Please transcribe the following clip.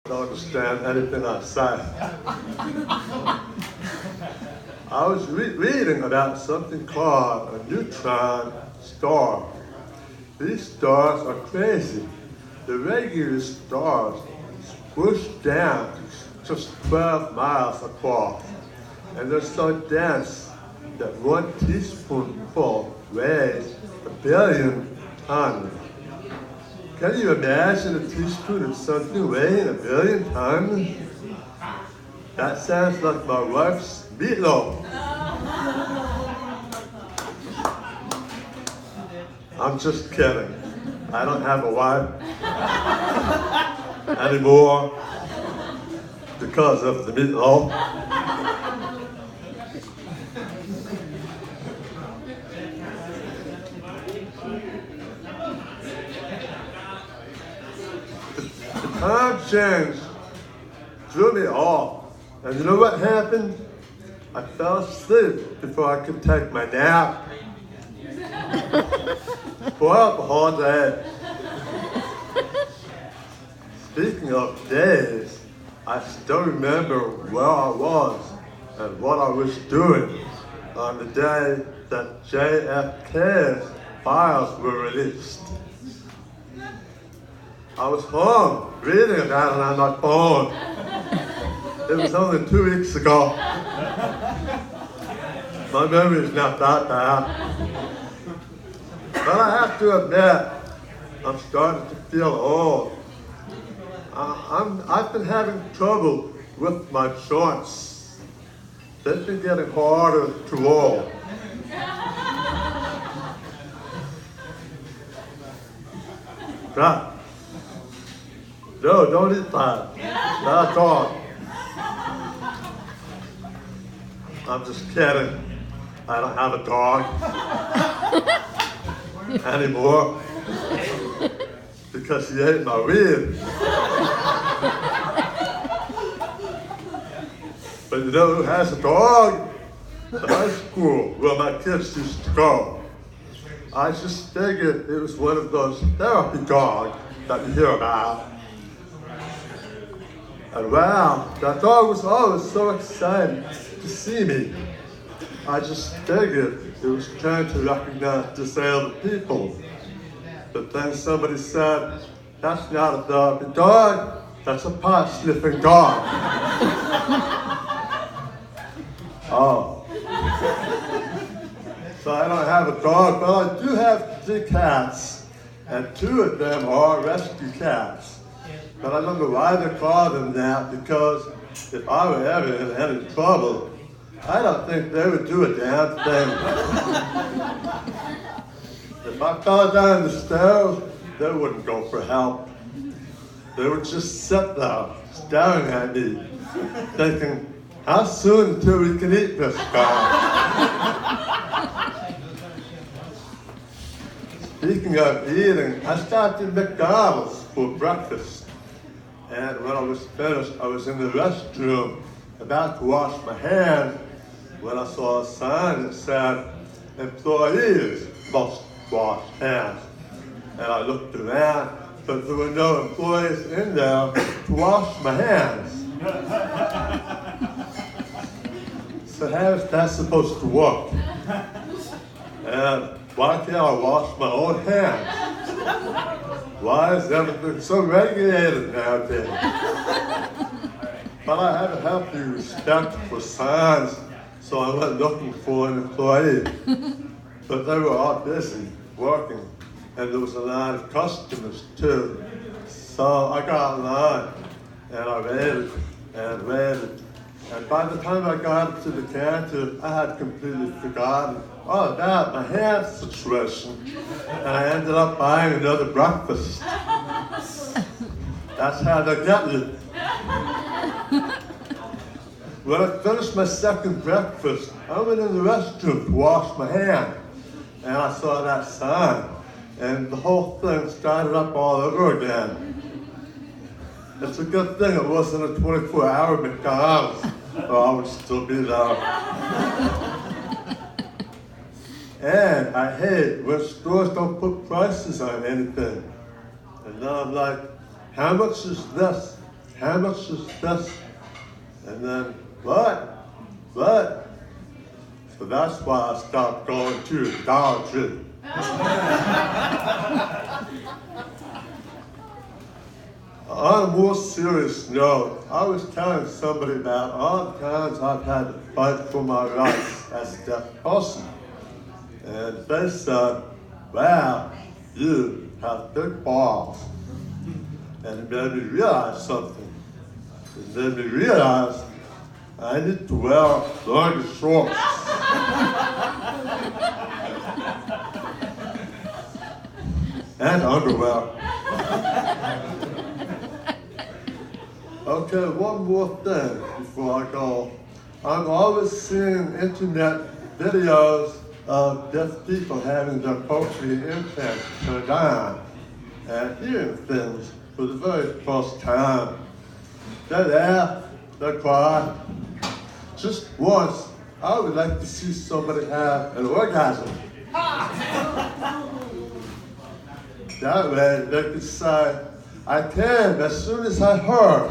don't understand anything I say. I was reading about something called a neutron star. These stars are crazy. The regular stars push down just 12 miles across, and they're so dense that one teaspoonful weighs 1,000,000,000 tons. Can you imagine a teaspoon of something weighing 1,000,000,000 tons? That sounds like my wife's meatloaf. I'm just kidding. I don't have a wife anymore because of the meatloaf. The time change threw me off. And you know what happened? I fell asleep before I could take my nap. Spoiled the whole day. Speaking of days, I still remember where I was and what I was doing on the day that JFK's files were released. I was home reading about it on my phone. It was only 2 weeks ago. My memory is not that bad. But I have to admit, I'm starting to feel old. I've been having trouble with my joints. They've been getting harder to roll. No, don't eat that. That's all. I'm just kidding. I don't have a dog anymore because he ate my weed. But you know who has a dog? The high school where my kids used to go. I just figured it was one of those therapy dogs that you hear about. And wow, that dog was always so excited to see me. I just figured it was trying to recognize disabled people. But then somebody said, that's not a therapy dog, that's a pot-sniffing dog. Oh. So I don't have a dog, but I do have 3 cats, and 2 of them are rescue cats. But I don't know why they call them that, because if I were ever in any trouble, I don't think they would do a damn thing. If I fell down the stairs, they wouldn't go for help. They would just sit there, staring at me, thinking, how soon until we can eat this guy? Speaking of eating, I stopped at McDonald's for breakfast. And when I was finished, I was in the restroom about to wash my hands when I saw a sign that said, employees must wash hands. And I looked around, but there were no employees in there to wash my hands. So how is that supposed to work? And why can't I wash my own hands? Why is everything so regulated nowadays? But I have a healthy respect for signs, so I went looking for an employee. But they were all busy working, and there was a lot of customers too. So I got in line, and I waited and waited. And by the time I got to the counter, I had completely forgotten all about my hand situation. And I ended up buying another breakfast. That's how they get you. When I finished my second breakfast, I went in the restroom to wash my hand. And I saw that sign. And the whole thing started up all over again. It's a good thing it wasn't a 24-hour McDonald's, or I would still be there. And I hate when stores don't put prices on anything. And now I'm like, how much is this? how much is this? And then, what? So that's why I stopped going to Dollar Tree. On a more serious note, I was telling somebody about all the times I've had to fight for my rights as a deaf person. And they said, wow, you have big balls. And it made me realize something. It made me realize I need to wear longer shorts. And underwear. Okay, one more thing before I go. I'm always seeing internet videos of deaf people having their cochlear implants turned on and hearing things for the very first time. They laugh, they cry. Just once, I would like to see somebody have an orgasm. That way, they could say, I came as soon as I heard.